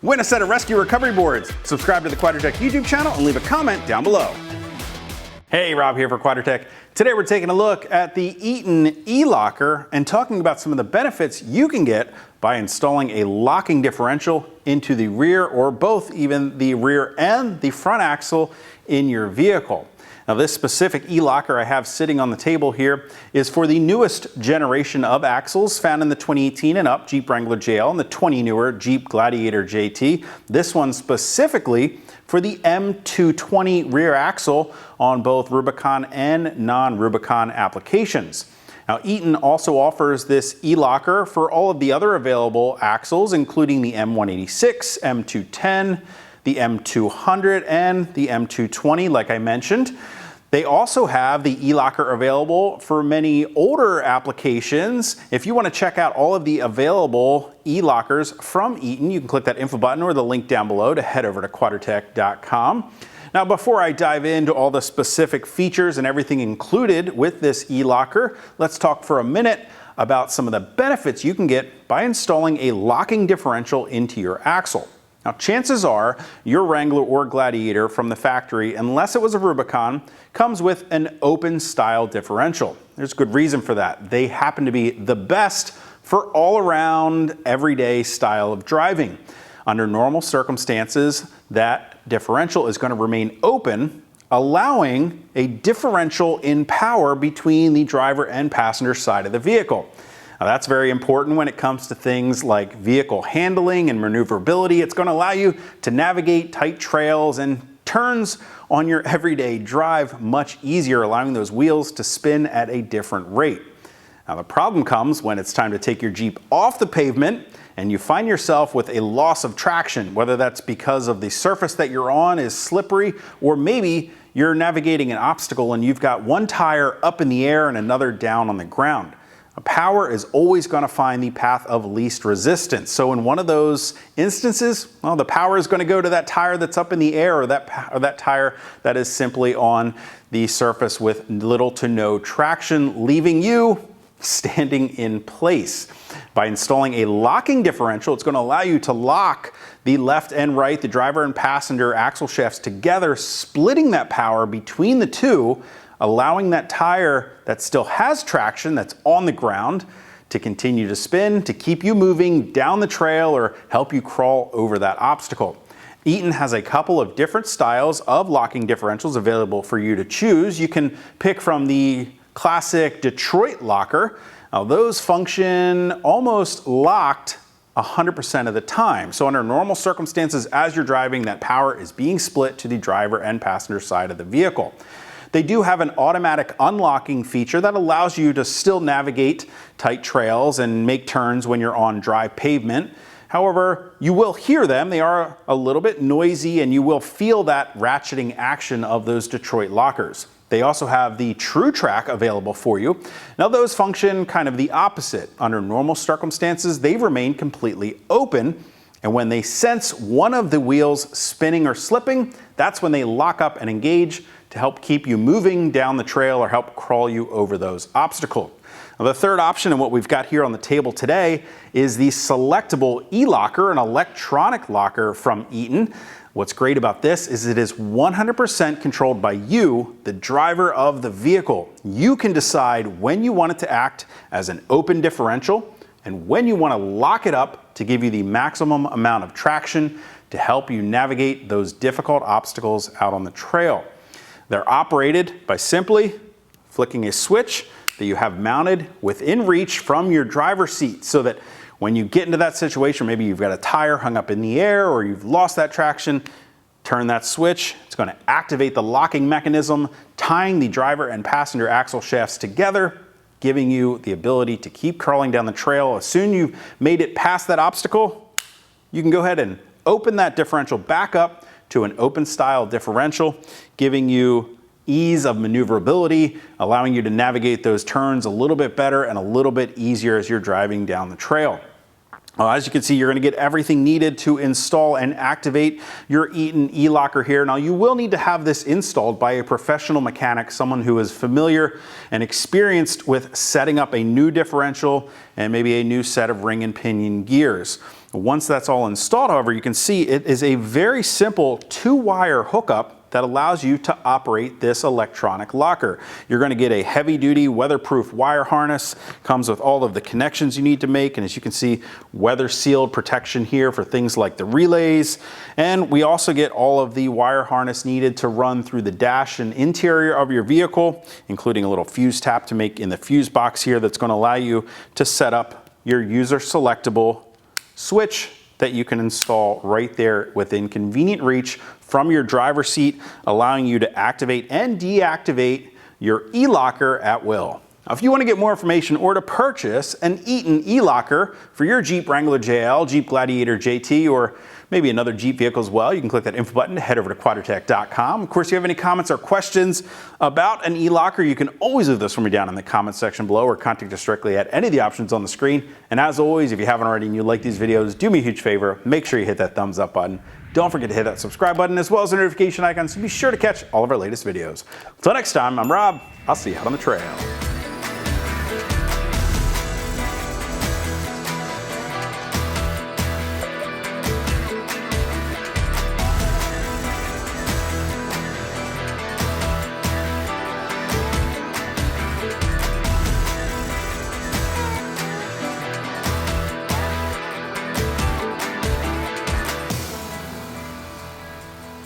Win a set of rescue recovery boards. Subscribe to the Quadratec YouTube channel and leave a comment down below. Hey, Rob here for Quadratec. Today we're taking a look at the Eaton ELocker and talking about some of the benefits you can get by installing a locking differential into the rear, or both, even the rear and the front axle in your vehicle. Now, this specific ELocker I have sitting on the table here is for the newest generation of axles found in the 2018 and up Jeep Wrangler JL and the 20 newer Jeep Gladiator JT. This one specifically for the M220 rear axle on both Rubicon and non-Rubicon applications. Now, Eaton also offers this ELocker for all of the other available axles, including the M186, M210, the M200, and the M220, like I mentioned. They also have the ELocker available for many older applications. If you want to check out all of the available ELockers from Eaton, you can click that info button or the link down below to head over to quadratec.com. Now, before I dive into all the specific features and everything included with this ELocker, let's talk for a minute about some of the benefits you can get by installing a locking differential into your axle. Now, chances are your Wrangler or Gladiator from the factory, unless it was a Rubicon, comes with an open style differential. There's good reason for that. They happen to be the best for all around everyday style of driving. Under normal circumstances, that differential is going to remain open, allowing a differential in power between the driver and passenger side of the vehicle. Now, that's very important when it comes to things like vehicle handling and maneuverability. It's going to allow you to navigate tight trails and turns on your everyday drive much easier, allowing those wheels to spin at a different rate. Now, the problem comes when it's time to take your Jeep off the pavement and you find yourself with a loss of traction, whether that's because of the surface that you're on is slippery, or maybe you're navigating an obstacle and you've got one tire up in the air and another down on the ground. Power is always going to find the path of least resistance. So in one of those instances, well, the power is going to go to that tire that's up in the air, or that tire that is simply on the surface with little to no traction, leaving you standing in place. By installing a locking differential, it's going to allow you to lock the left and right, the driver and passenger axle shafts together, splitting that power between the two, allowing that tire that still has traction, that's on the ground, to continue to spin, to keep you moving down the trail or help you crawl over that obstacle. Eaton has a couple of different styles of locking differentials available for you to choose. You can pick from the classic Detroit locker. Now, those function almost locked 100% of the time. So under normal circumstances, as you're driving, that power is being split to the driver and passenger side of the vehicle. They do have an automatic unlocking feature that allows you to still navigate tight trails and make turns when you're on dry pavement. However, you will hear them. They are a little bit noisy and you will feel that ratcheting action of those Detroit lockers. They also have the True Track available for you. Now, those function kind of the opposite. Under normal circumstances, they remain completely open, and when they sense one of the wheels spinning or slipping, that's when they lock up and engage to help keep you moving down the trail or help crawl you over those obstacles. Now, the third option, and what we've got here on the table today, is the selectable ELocker, an electronic locker from Eaton. What's great about this is it is 100% controlled by you, the driver of the vehicle. You can decide when you want it to act as an open differential and when you want to lock it up to give you the maximum amount of traction to help you navigate those difficult obstacles out on the trail. They're operated by simply flicking a switch that you have mounted within reach from your driver's seat, so that when you get into that situation, maybe you've got a tire hung up in the air or you've lost that traction, turn that switch. It's going to activate the locking mechanism, tying the driver and passenger axle shafts together, giving you the ability to keep crawling down the trail. As soon as you've made it past that obstacle, you can go ahead and open that differential back up to an open style differential, giving you ease of maneuverability, allowing you to navigate those turns a little bit better and a little bit easier as you're driving down the trail. As you can see, you're going to get everything needed to install and activate your Eaton ELocker here. Now, you will need to have this installed by a professional mechanic, someone who is familiar and experienced with setting up a new differential and maybe a new set of ring and pinion gears. Once that's all installed, however, you can see it is a very simple 2-wire hookup that allows you to operate this electronic locker. You're going to get a heavy-duty weatherproof wire harness, comes with all of the connections you need to make, and as you can see, weather-sealed protection here for things like the relays. And we also get all of the wire harness needed to run through the dash and interior of your vehicle, including a little fuse tap to make in the fuse box here that's going to allow you to set up your user-selectable switch that you can install right there within convenient reach from your driver's seat, allowing you to activate and deactivate your ELocker at will. Now, if you want to get more information or to purchase an Eaton ELocker for your Jeep Wrangler JL, Jeep Gladiator JT, or maybe another Jeep vehicle as well, you can click that info button to head over to Quadratec.com. Of course, if you have any comments or questions about an ELocker, you can always leave those for me down in the comments section below or contact us directly at any of the options on the screen. And as always, if you haven't already and you like these videos, do me a huge favor, make sure you hit that thumbs up button. Don't forget to hit that subscribe button as well as the notification icon so be sure to catch all of our latest videos. Until next time, I'm Rob. I'll see you out on the trail.